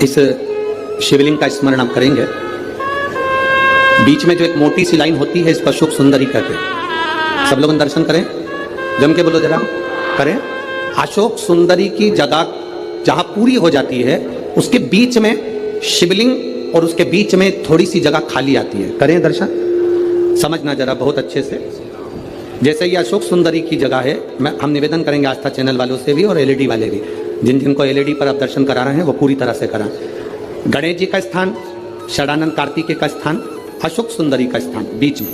इस शिवलिंग का स्मरण हम करेंगे। बीच में जो एक मोटी सी लाइन होती है इसको अशोक सुंदरी कहते हैं। सब लोग दर्शन करें, जम के बोलो जरा, करें। अशोक सुंदरी की जगह जहां पूरी हो जाती है उसके बीच में शिवलिंग और उसके बीच में थोड़ी सी जगह खाली आती है। करें दर्शन, समझना जरा बहुत अच्छे से। जैसे ये अशोक सुंदरी की जगह है, हम निवेदन करेंगे आस्था चैनल वालों से भी और एलईडी वाले भी, जिन जिनको एलईडी पर आप दर्शन करा रहे हैं वो पूरी तरह से कराएं। गणेश जी का स्थान, षडानंद कार्तिकेय का स्थान, अशोक सुंदरी का स्थान बीच में।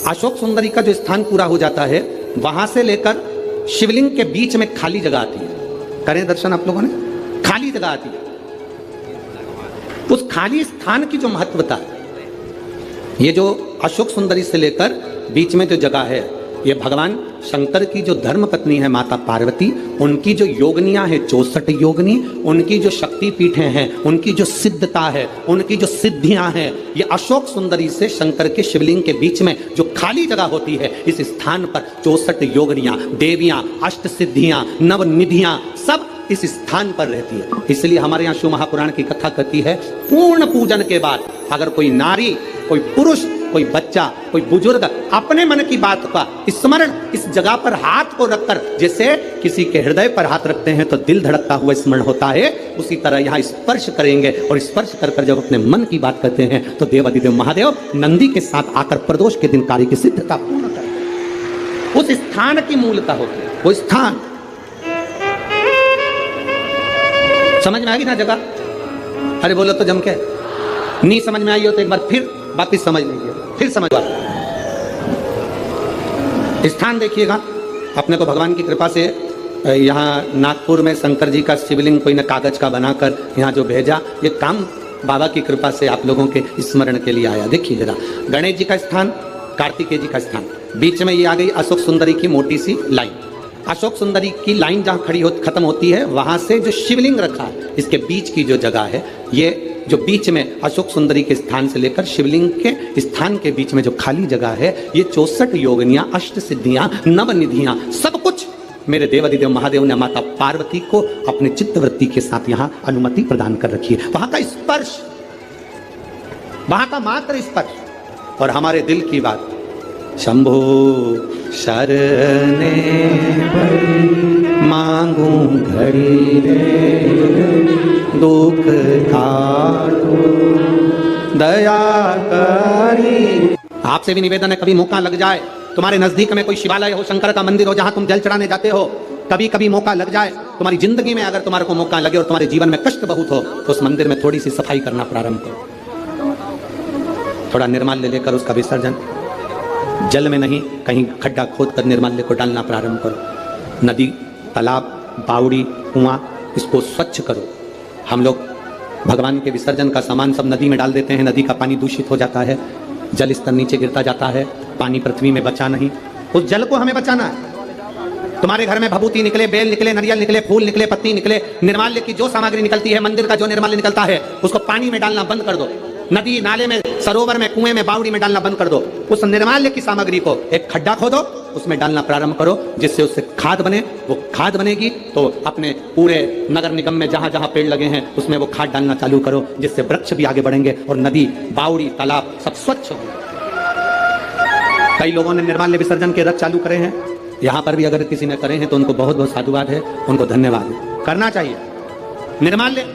अशोक सुंदरी का जो स्थान पूरा हो जाता है वहां से लेकर शिवलिंग के बीच में खाली जगह आती है। करें दर्शन आप लोगों ने, खाली जगह आती है। उस खाली स्थान की जो महत्वता है, ये जो अशोक सुंदरी से लेकर बीच में जो जगह है, ये भगवान शंकर की जो धर्म पत्नी है माता पार्वती, उनकी जो योगनियां है 64 योगनी, उनकी जो शक्ति पीठें हैं, उनकी जो सिद्धता है, उनकी जो सिद्धियां हैं, ये अशोक सुंदरी से शंकर के शिवलिंग के बीच में जो खाली जगह होती है, इस स्थान पर 64 योगनियां, देवियां, अष्ट सिद्धियां, नवनिधियां सब इस स्थान पर रहती है। इसलिए हमारे यहाँ शिव महापुराण की कथा कहती है, पूर्ण पूजन के बाद अगर कोई नारी, कोई पुरुष, कोई बच्चा, कोई बुजुर्ग अपने मन की बात का स्मरण इस जगह पर हाथ को रखकर, जैसे किसी के हृदय पर हाथ रखते हैं तो दिल धड़कता हुआ स्मरण होता है, उसी तरह यहाँ स्पर्श करेंगे और स्पर्श कर कर जब अपने मन की बात करते हैं तो देवाधिदेव महादेव नंदी के साथ आकर प्रदोष के दिन कार्य की सिद्धता पूर्ण करते हैं। उस स्थान की मूलता होती है, वो स्थान समझ में आएगी ना जगह? अरे बोलो तो जम के, नहीं समझ में आई हो तो एक बार फिर वापिस समझ लीजिए, फिर समझ। स्थान देखिएगा, अपने को भगवान की कृपा से यहाँ नागपुर में शंकर जी का शिवलिंग कोई ने कागज का बनाकर यहाँ जो भेजा, ये काम बाबा की कृपा से आप लोगों के स्मरण के लिए आया। देखिए जरा, गणेश जी का स्थान, कार्तिकेय जी का स्थान, बीच में ये आ गई अशोक सुंदरी की मोटी सी लाइन। अशोक सुंदरी की लाइन जहाँ खड़ी खत्म होती है, वहां से जो शिवलिंग रखा है इसके बीच की जो जगह है, ये जो बीच में अशोक सुंदरी के स्थान से लेकर शिवलिंग के स्थान के बीच में जो खाली जगह है, ये 64 योगनियां, अष्ट सिद्धियां, नवनिधियां, सब कुछ मेरे देवाधिदेव महादेव ने माता पार्वती को अपने चित्तवृत्ति के साथ यहाँ अनुमति प्रदान कर रखी है। वहां का स्पर्श, वहां का मात्र स्पर्श और हमारे दिल की बात, शंभो शरणे मांगू घड़ी दुख काटो दया करी। आपसे भी निवेदन है, कभी मौका लग जाए, तुम्हारे नजदीक में कोई शिवालय हो, शंकर का मंदिर हो, जहां तुम जल चढ़ाने जाते हो, कभी कभी मौका लग जाए तुम्हारी जिंदगी में, अगर तुम्हारे को मौका लगे और तुम्हारे जीवन में कष्ट बहुत हो, तो उस मंदिर में थोड़ी सी सफाई करना प्रारंभ करो। थोड़ा निर्माल्य लेकर उसका विसर्जन, जल में नहीं, कहीं खड्डा खोद कर निर्माल्य को डालना प्रारंभ करो। नदी, तालाब, बावड़ी, कुआं, इसको स्वच्छ करो। हम लोग भगवान के विसर्जन का सामान सब नदी में डाल देते हैं, नदी का पानी दूषित हो जाता है, जल स्तर नीचे गिरता जाता है, पानी पृथ्वी में बचा नहीं। उस जल को हमें बचाना है। तुम्हारे घर में भभूति निकले, बेल निकले, नारियल निकले, फूल निकले, पत्ती निकले, निर्माल्य की जो सामग्री निकलती है, मंदिर का जो निर्माल्य निकलता है, उसको पानी में डालना बंद कर दो। नदी, नाले में, सरोवर में, कुएं में, बावड़ी में डालना बंद कर दो। उस निर्माल्य की सामग्री को एक खड्डा खोदो, उसमें डालना प्रारंभ करो, जिससे उससे खाद बने। वो खाद बनेगी तो अपने पूरे नगर निगम में जहां जहां पेड़ लगे हैं उसमें वो खाद डालना चालू करो, जिससे वृक्ष भी आगे बढ़ेंगे और नदी, बावड़ी, तालाब सब स्वच्छ होंगे। कई लोगों ने निर्माल्य विसर्जन के रथ चालू करे हैं, यहाँ पर भी अगर किसी ने करे हैं तो उनको बहुत बहुत साधुवाद है, उनको धन्यवाद है। करना चाहिए। निर्माल्य,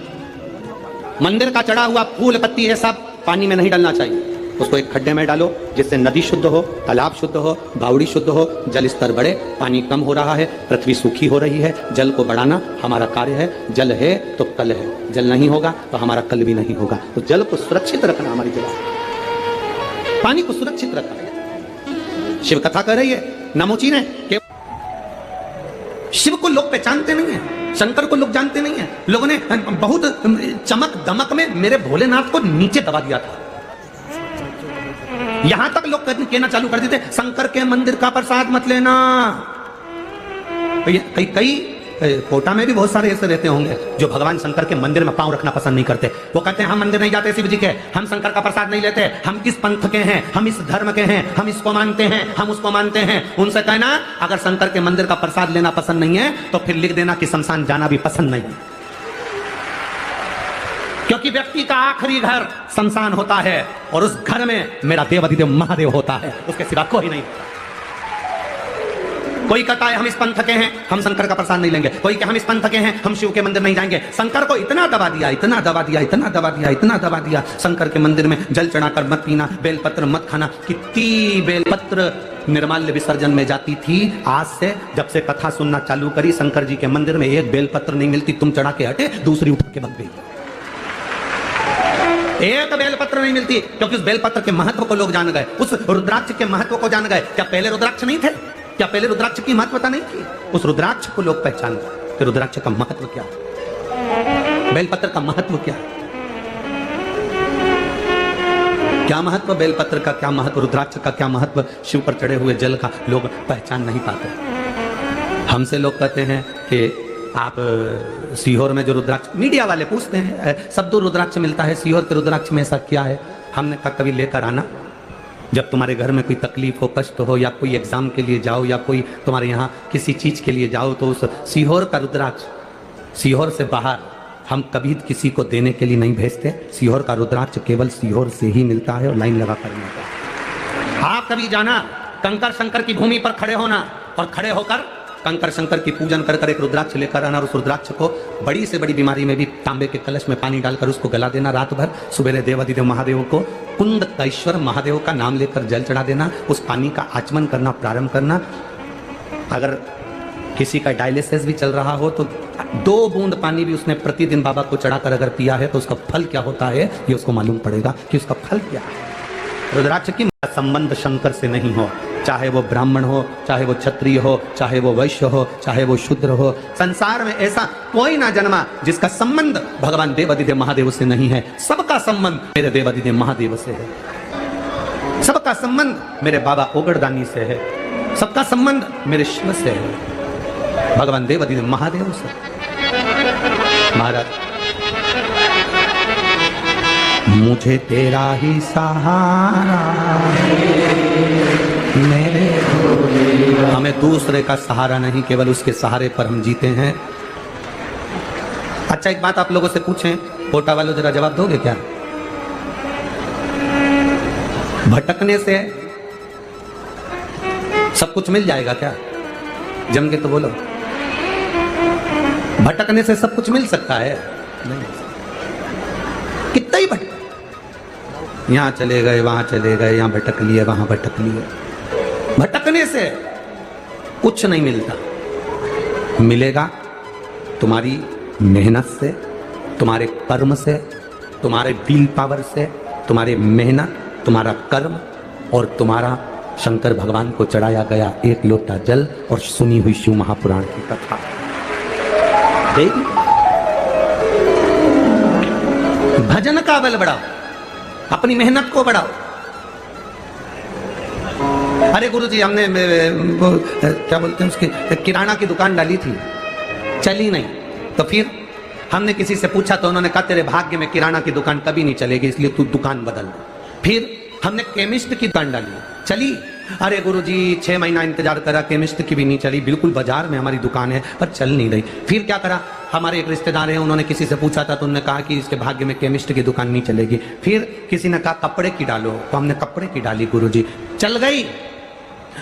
मंदिर का चढ़ा हुआ फूल पत्ती है, सब पानी में नहीं डालना चाहिए, उसको एक खड्डे में डालो, जिससे नदी शुद्ध हो, तालाब शुद्ध हो, बावड़ी शुद्ध हो, जल स्तर बढ़े। पानी कम हो रहा है, पृथ्वी सूखी हो रही है, जल को बढ़ाना हमारा कार्य है। जल है तो कल है, जल नहीं होगा तो हमारा कल भी नहीं होगा। तो जल को सुरक्षित रखना हमारी जगह, पानी को सुरक्षित रखना। शिव कथा कर रही है नमोची ने कि शिव को लोग पहचानते नहीं है, शंकर को लोग जानते नहीं है। लोगों ने बहुत चमक दमक में मेरे भोलेनाथ को नीचे दबा दिया था। यहां तक लोग कहना चालू कर देते, शंकर के मंदिर का प्रसाद मत लेना। कई कोटा में भी बहुत सारे ऐसे रहते होंगे जो भगवान शंकर के मंदिर में पांव रखना पसंद नहीं करते। वो कहते हैं हम मंदिर नहीं जाते शिव जी के, हम शंकर का प्रसाद नहीं लेते, हम इस पंथ के हैं, हम इस धर्म के हैं, हम इसको मानते हैं, हम उसको मानते हैं। उनसे कहना अगर शंकर के मंदिर का प्रसाद लेना पसंद नहीं है तो फिर लिख देना कि शमशान जाना भी पसंद नहीं है। क्योंकि व्यक्ति का आखिरी घर शमशान होता है और उस घर में मेरा देवाधिदेव महादेव होता है, उसके सिवा कोई नहीं। कोई कहता है हम इस पंथ के हैं, हम शंकर का प्रसाद नहीं लेंगे। कोई कि हम इस पंथ के हैं, हम शिव के मंदिर नहीं जाएंगे। शंकर को इतना दबा दिया, इतना दबा दिया, इतना दबा दिया, इतना दबा दिया, शंकर के मंदिर में जल चढ़ाकर मत पीना, बेलपत्र मत खाना। कितनी बेलपत्र निर्माल्य विसर्जन में जाती थी। आज से जब से कथा सुनना चालू करी, शंकर जी के मंदिर में एक बेलपत्र नहीं मिलती। तुम चढ़ा के हटे, दूसरी उठा के बग गई। एक बेलपत्र नहीं मिलती, क्योंकि उस बेलपत्र के महत्व को लोग जान गए, उस रुद्राक्ष के महत्व को जान गए। क्या पहले रुद्राक्ष नहीं थे? क्या पहले रुद्राक्ष की महत्वता नहीं थी? उस रुद्राक्ष को लोग पहचान गए कि रुद्राक्ष का महत्व क्या है, बेलपत्र का महत्व क्या है। क्या महत्व बेलपत्र का, क्या महत्व रुद्राक्ष का, क्या महत्व शिव पर चढ़े हुए जल का, लोग पहचान नहीं पाते। हमसे लोग कहते हैं कि आप सीहोर में जो रुद्राक्ष, मीडिया वाले पूछते हैं सब दूर रुद्राक्ष मिलता है, सीहोर के रुद्राक्ष में ऐसा क्या है? हमने कहा कभी लेकर आना, जब तुम्हारे घर में कोई तकलीफ हो, कष्ट हो, या कोई एग्जाम के लिए जाओ, या कोई तुम्हारे यहाँ किसी चीज के लिए जाओ, तो उस सीहोर का रुद्राक्ष, सीहोर से बाहर हम कभी किसी को देने के लिए नहीं भेजते। सीहोर का रुद्राक्ष केवल सीहोर से ही मिलता है और लाइन लगा कर मिलता है। आप कभी जाना, कंकर शंकर की भूमि पर खड़े होना और खड़े होकर कंकर शंकर की पूजन कर कर एक रुद्राक्ष लेकर आना, और उस रुद्राक्ष को बड़ी से बड़ी बीमारी में भी तांबे के कलश में पानी डालकर उसको गला देना रात भर। सुबह देवाधिदेव महादेव को, कुंद कैश्वर महादेव का नाम लेकर जल चढ़ा देना, उस पानी का आचमन करना प्रारंभ करना। अगर किसी का डायलिसिस भी चल रहा हो तो 2 बूंद पानी भी उसने प्रतिदिन बाबा को चढ़ाकर अगर पिया है तो उसका फल क्या होता है ये उसको मालूम पड़ेगा कि उसका फल क्या है। रुद्राक्ष की संबंध शंकर से नहीं हो, चाहे वो ब्राह्मण हो, चाहे वो क्षत्रिय हो, चाहे वो वैश्य हो, चाहे वो शूद्र हो। संसार में ऐसा कोई ना जन्मा जिसका संबंध भगवान देवाधिदेव महादेव से नहीं है। सबका संबंध मेरे देवाधिदेव महादेव से है। सबका संबंध मेरे बाबा ओगड़दानी से है। सबका संबंध मेरे शिव से है, भगवान देवाधिदेव महादेव से। महाराज, मुझे तेरा ही सहारा मेरे, हमें दूसरे का सहारा नहीं, केवल उसके सहारे पर हम जीते हैं। अच्छा, एक बात आप लोगों से पूछें, कोटा वालों जरा जवाब दोगे क्या? भटकने से सब कुछ मिल जाएगा क्या? जम के तो बोलो। भटकने से सब कुछ मिल सकता है? नहीं। कितना ही भटक, यहां चले गए, वहां चले गए, यहां भटक लिए, वहां भटक लिए। भटकने से कुछ नहीं मिलता। मिलेगा तुम्हारी मेहनत से, तुम्हारे कर्म से, तुम्हारे विल पावर से, तुम्हारे मेहनत, तुम्हारा कर्म और तुम्हारा शंकर भगवान को चढ़ाया गया एक लोटा जल और सुनी हुई शिव महापुराण की कथा। भजन का बल बढ़ाओ, अपनी मेहनत को बढ़ाओ। अरे गुरुजी, हमने वो क्या बोलते हैं उसकी किराना की दुकान डाली थी, चली नहीं, तो फिर हमने किसी से पूछा तो उन्होंने कहा तेरे भाग्य में किराना की दुकान कभी नहीं चलेगी, इसलिए तू दुकान बदल। फिर हमने केमिस्ट की दुकान डाली, चली। अरे गुरुजी 6 महीना इंतजार करा, केमिस्ट की भी नहीं चली, बिल्कुल बाजार में हमारी दुकान है पर चल नहीं रही। फिर क्या करा, हमारे एक रिश्तेदार हैं, उन्होंने किसी से पूछा था तो उन्होंने कहा कि इसके भाग्य में केमिस्ट की दुकान नहीं चलेगी। फिर किसी ने कहा कपड़े की डालो, तो हमने कपड़े की डाली, गुरुजी चल गई।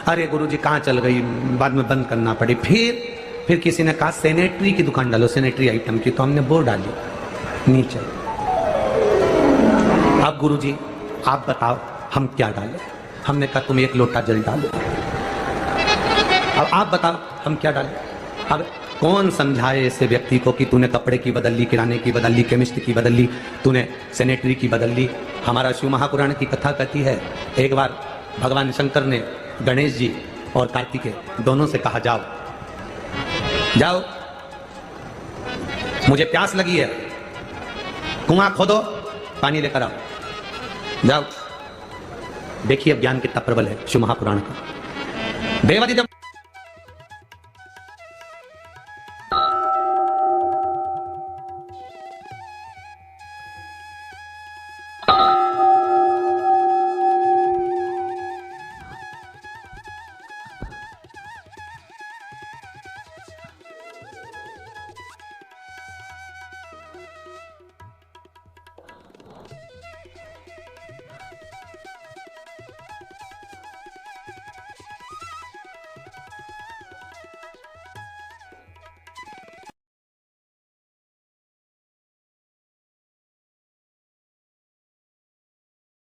अरे गुरुजी कहाँ चल गई, बाद में बंद करना पड़ी। फिर किसी ने कहा सैनिटरी की दुकान डालो, सैनिटरी आइटम की, तो हमने वो डाली, नहीं चली। अब गुरुजी आप बताओ हम क्या डालें? हमने कहा तुम एक लोटा जल डालो। अब आप बताओ हम क्या डालें? अब कौन समझाए ऐसे व्यक्ति को कि तूने कपड़े की बदल ली, किराने की बदल ली, केमिस्ट की बदल ली, तूने सैनिटरी की बदल ली। हमारा शिव महापुराण की कथा कहती है, एक बार भगवान शंकर ने गणेश जी और कार्तिकेय दोनों से कहा जाओ जाओ, मुझे प्यास लगी है, कुआं खोदो, पानी लेकर आओ, जाओ। देखिए अब ज्ञान कितना प्रबल है शिव महापुराण का। देवाधिदेव